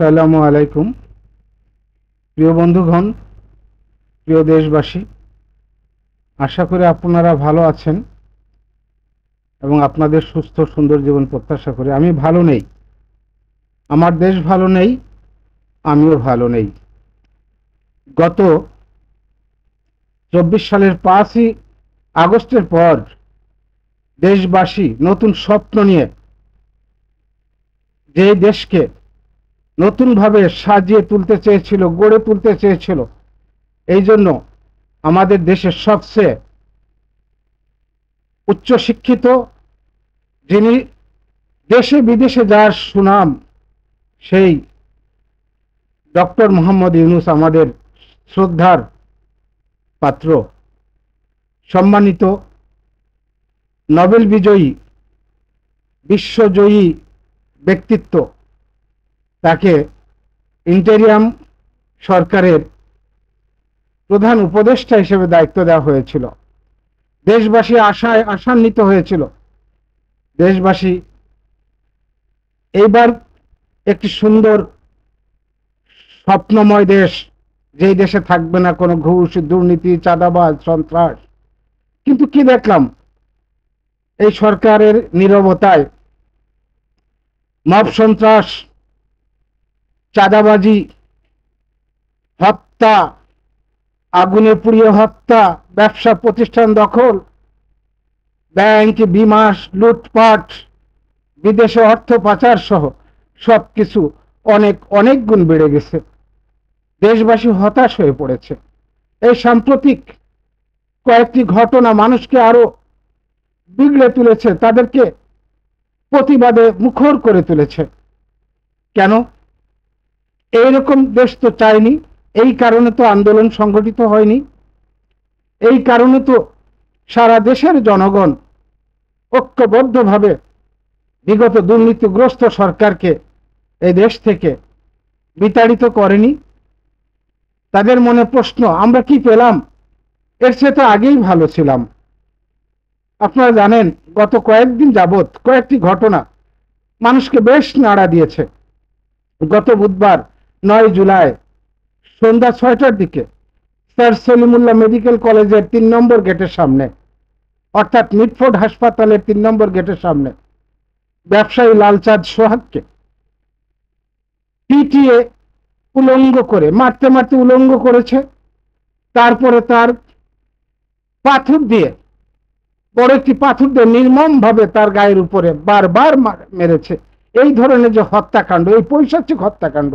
আসসালামু আলাইকুম। প্রিয় বন্ধুগণ, প্রিয় দেশবাসী, আশা করি আপনারা ভালো আছেন এবং আপনাদের সুস্থ সুন্দর জীবন প্রত্যাশা করি। আমি ভালো নেই, আমার দেশ ভালো নেই, আমিও ভালো নেই। গত 24 সালের 5ই আগস্টের পর দেশবাসী নতুন স্বপ্ন নিয়ে যে দেশকে নতুনভাবে সাজিয়ে তুলতে চেয়েছিল, গড়ে তুলতে চেয়েছিল, এই জন্য আমাদের দেশের সবচেয়ে উচ্চশিক্ষিত, যিনি দেশে বিদেশে যার সুনাম, সেই ডক্টর মোহাম্মদ ইউনূস আমাদের শ্রদ্ধার পাত্র, সম্মানিত নোবেল বিজয়ী, বিশ্বজয়ী ব্যক্তিত্ব, তাকে ইন্টেরিয়াম সরকারের প্রধান উপদেষ্টা হিসেবে দায়িত্ব দেওয়া হয়েছিল। দেশবাসী আশায় আশান্বিত হয়েছিল। দেশবাসী এইবার একটি সুন্দর স্বপ্নময় দেশ, যেই দেশে থাকবে না কোনো ঘুষ, দুর্নীতি, চাঁদাবাজ, সন্ত্রাস। কিন্তু কি দেখলাম, এই সরকারের নীরবতায় মব সন্ত্রাস, চাঁদাবাজি, হত্যা, আগুনে পুড়িয়ে হত্যা, ব্যবসা প্রতিষ্ঠান দখল, ব্যাংক, বিমা লুটপাট, বিদেশে অর্থ পাচার সহ সবকিছু অনেক অনেক গুণ বেড়ে গেছে। দেশবাসী হতাশ হয়ে পড়েছে। এই সাম্প্রতিক কয়েকটি ঘটনা মানুষকে আরো বিগড়ে তুলেছে, তাদেরকে প্রতিবাদে মুখর করে তুলেছে। কেন? এইরকম দেশ তো চাইনি, এই কারণে তো আন্দোলন সংগঠিত হয়নি, এই কারণে তো সারা দেশের জনগণ ঐক্যবদ্ধভাবে বিগত দুর্নীতিগ্রস্ত সরকারকে এই দেশ থেকে বিতাড়িত করেনি। তাদের মনে প্রশ্ন, আমরা কি পেলাম? এর চেয়ে তো আগেই ভালো ছিলাম। আপনারা জানেন, গত কয়েকদিন যাবৎ কয়েকটি ঘটনা মানুষকে বেশ নাড়া দিয়েছে। গত বুধবার 9 জুলাই সন্ধ্যা 6টার দিকে স্যার সলিমুল্লাহ মেডিকেল কলেজের 3 নম্বর গেটের সামনে, অর্থাৎ মিটফোর্ড হাসপাতালের 3 নম্বর গেটের সামনে ব্যবসায়ী লালচাঁদ সোহাগকে পিটিয়ে উলঙ্গ করে, মারতে মারতে উলঙ্গ করেছে। তারপরে তার পাথর দিয়ে, বড় একটি পাথর দিয়ে নির্মম ভাবে তার গায়ের উপরে বারবার মেরেছে। এই ধরনের যে হত্যাকাণ্ড, এই পৈশাচিক হত্যাকাণ্ড,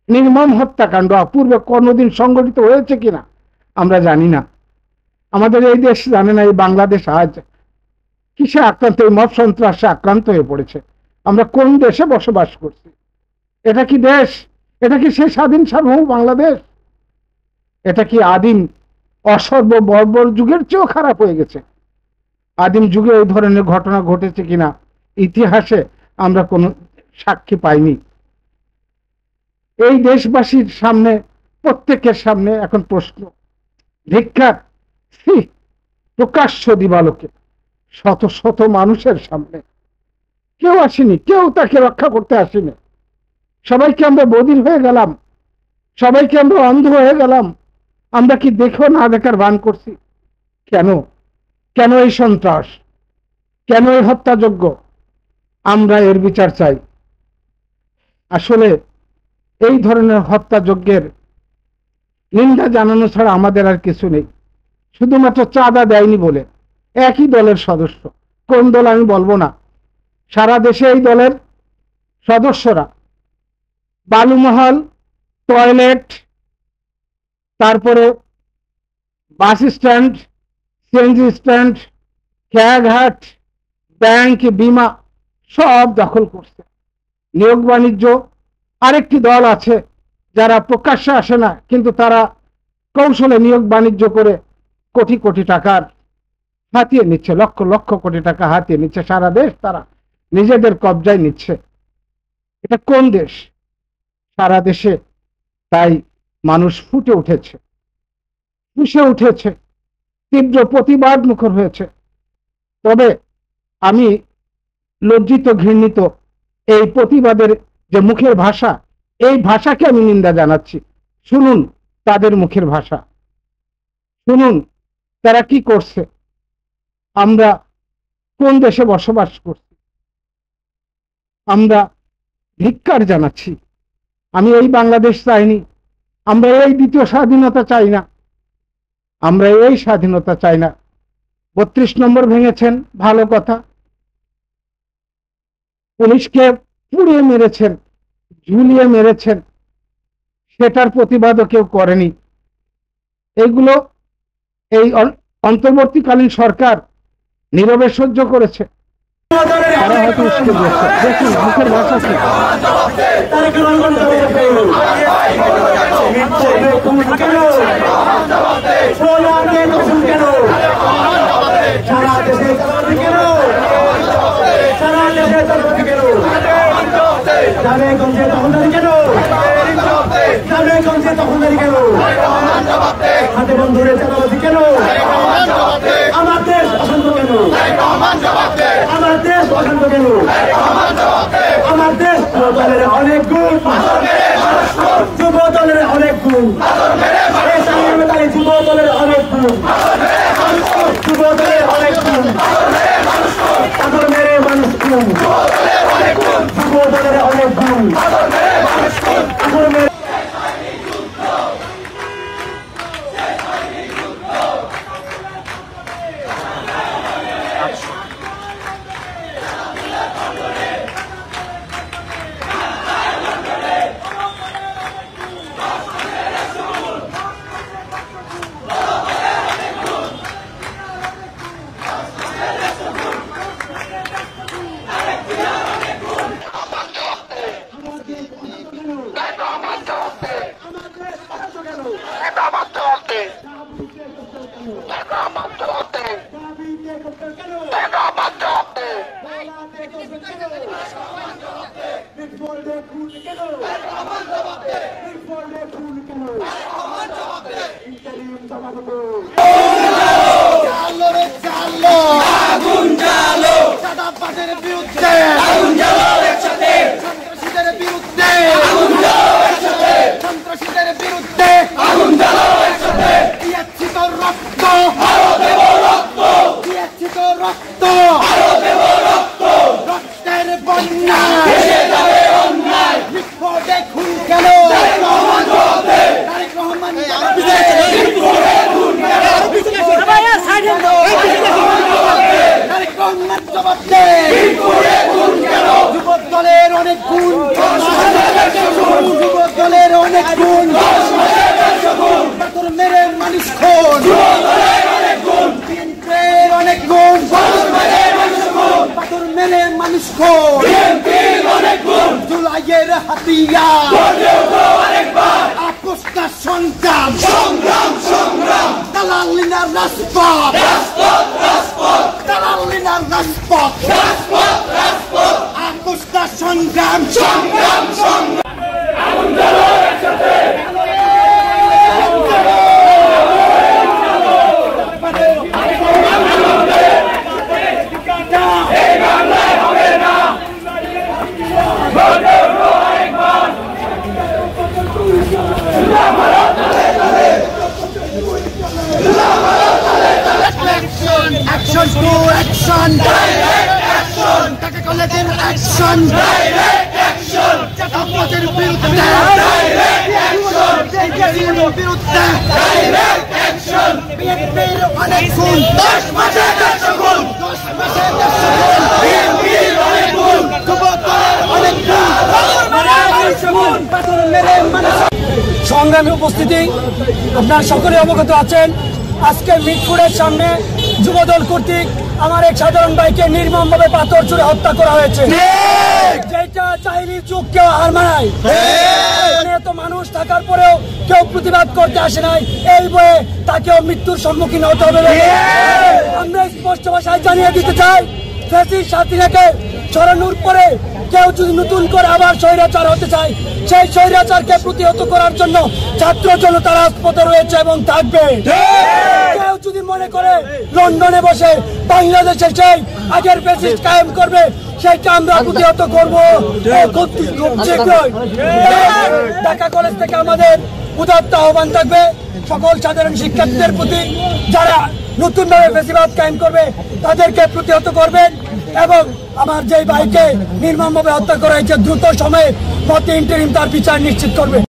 নির্মম হত্যাকাণ্ড পূর্বে কোনোদিন সংগঠিত হয়েছে কিনা আমরা জানি না। আমাদের এই দেশ জানে না, এই বাংলাদেশ আজ কিসে আক্রান্ত, এই মব সন্ত্রাসে আক্রান্ত হয়ে পড়েছে। আমরা কোন দেশে বসবাস করছি? এটা কি দেশ? এটা কি সেই স্বাধীন সার্বভৌম বাংলাদেশ? এটা কি আদিম অসর্ব বর্বর যুগের চেয়েও খারাপ হয়ে গেছে? আদিম যুগে এই ধরনের ঘটনা ঘটেছে কিনা ইতিহাসে আমরা কোনো সাক্ষী পাইনি। এই দেশবাসীর সামনে, প্রত্যেকের সামনে এখন প্রশ্ন, ধিক্কার, প্রকাশ্য দিবালোকে শত শত মানুষের সামনে কেউ আসেনি, কেউ তাকে রক্ষা করতে আসেনি। সবাইকে আমরা বধির হয়ে গেলাম, সবাইকে আমরা অন্ধ হয়ে গেলাম। আমরা কি দেখো না দেখার ভান করছি? কেন? কেন এই সন্ত্রাস? কেন এই হত্যাযজ্ঞ? আমরা এর বিচার চাই। আসলে এই ধরনের হত্যাযজ্ঞের নিন্দা জানানো ছাড়া আমাদের আর কিছু নেই। শুধুমাত্র চাঁদা দেয়নি বলে একই দলের সদস্য, কোন দল আমি বলবো না, সারা দেশে এই দলের সদস্যরা বালুমহল, টয়লেট, তারপরে বাস স্ট্যান্ড, সিএনজি স্ট্যান্ড, খেয়াঘাট, ব্যাংক, বিমা সব দখল করছে। নিয়োগ বাণিজ্য, আরেকটি দল আছে যারা প্রকাশ্যে আসে না, কিন্তু তারা কৌশলে নিয়োগ বাণিজ্য করে কোটি কোটি টাকার হাতিয়ে নিচ্ছে, লক্ষ লক্ষ কোটি টাকা হাতিয়ে নিচ্ছে। সারা দেশ তারা নিজেদের কবজায় নিচ্ছে। এটা কোন দেশ? সারা দেশে তাই মানুষ ফুটে উঠেছে, ফুঁসে উঠেছে, তীব্র প্রতিবাদ মুখর হয়েছে। তবে আমি লজ্জিত, ঘৃণিত এই প্রতিবাদের যে মুখের ভাষা, এই ভাষাকে আমি নিন্দা জানাচ্ছি। শুনুন তাদের মুখের ভাষা, শুনুন তারা কি করছে, আমরা কোন দেশে বসবাস করছি। আমরা ধিক্কার জানাচ্ছি। আমি এই বাংলাদেশ চাইনি, আমরা এই দ্বিতীয় স্বাধীনতা চাই না, আমরা এই স্বাধীনতা চাই না। 32 নম্বর ভেঙেছেন, ভালো কথা। পুলিশকে পুড়িয়ে মেরেছেন, ঝুলিয়ে মেরেছেন, সেটার প্রতিবাদও কেউ করেনি। এইগুলো এই অন্তর্বর্তীকালীন সরকার নীরবে সহ্য করেছে। তারা হয়তো উস্কে দিয়েছে। দেখুন মুখের ভাষা কি। হাতে বন্ধুরে চালাবাজি কেন? আমার দেশ অশান্ত কেন? আমার দেশ অশান্ত কেন? আমার দেশ যুব দলের অনেক গুণ, যুব দলের অনেক গুণ, যুব দলের অনেক গুণ, যুব দলের অনেক গুণ, পাথর মেরে মানুষ গুণ, যুব দলের অনেক গুণ, পাথর মেরে সংগ্রামী উপস্থিতি, আপনারা সকলে অবগত আছেন। আজকে মিটফুডের সামনে যুবদল কর্তৃক আমার এক সাধারণ ভাইকে নির্মমভাবে পাথর ছুঁড়ে হত্যা করা হয়েছে। যেটা চাইনি যুগ কেউ হার মানায়। এত মানুষ থাকার পরেও কেউ প্রতিবাদ করতে আসে নাই, এই বয়ে তাকেও মৃত্যুর সম্মুখীন হতে হবে। আমরা স্পষ্ট ভাষায় জানিয়ে দিতে চাই, ফ্যাসিস্ট হাসিনাকে ছড়ানোর পরে কেউ যদি নতুন করে আবার স্বৈরাচার হতে চায়, সেই স্বৈরাচারকে প্রতিহত করার জন্য ছাত্র জনতা রাজপথে রয়েছে এবং থাকবে। কেউ যদি মনে করে লন্ডনে বসে বাংলাদেশে সেই আগের ফ্যাসিস্ট কায়েম করবে, সেটা আমরা প্রতিহত করবো খুব শীঘ্রই। ঢাকা কলেজ থেকে আমাদের উদাত্ত আহ্বান থাকবে সকল সাধারণ শিক্ষার্থীদের প্রতি, যারা নতুন ভাবে ফ্যাসিবাদ কায়েম করবে তাদেরকে প্রতিহত করবেন এবং আমার যে ভাইকে নির্মমভাবে হত্যা করা হয়েছে দ্রুত সময়ে প্রতি ইন্টারিম তার বিচার নিশ্চিত করবে।